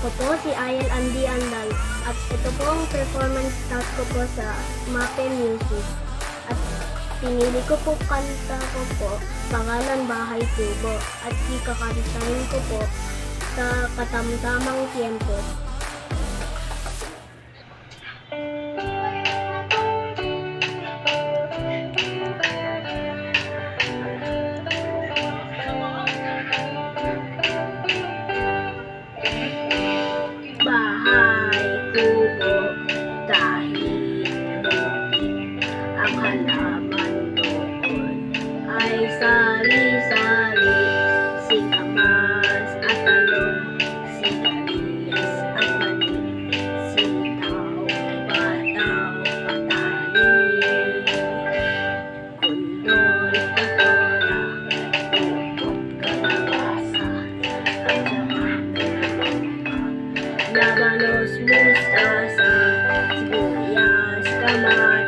Ako po si Ayel Andy Anday at ito po ang performance scout ko po sa MAPE Music. At pinili ko po kanta ko po, Pangalan Bahay Kubo, at ikakantahin ko po sa Katamtamang Tiempo. Bahay kubo dahil bukid, ang halaman doon ay sari-sari, singkamas at talong, sigarilyas at mani, sitaw, bataw, patani, kundoy, patola, upok, kalabasa, at saka labanos, mustasa, sibuyas, kamay,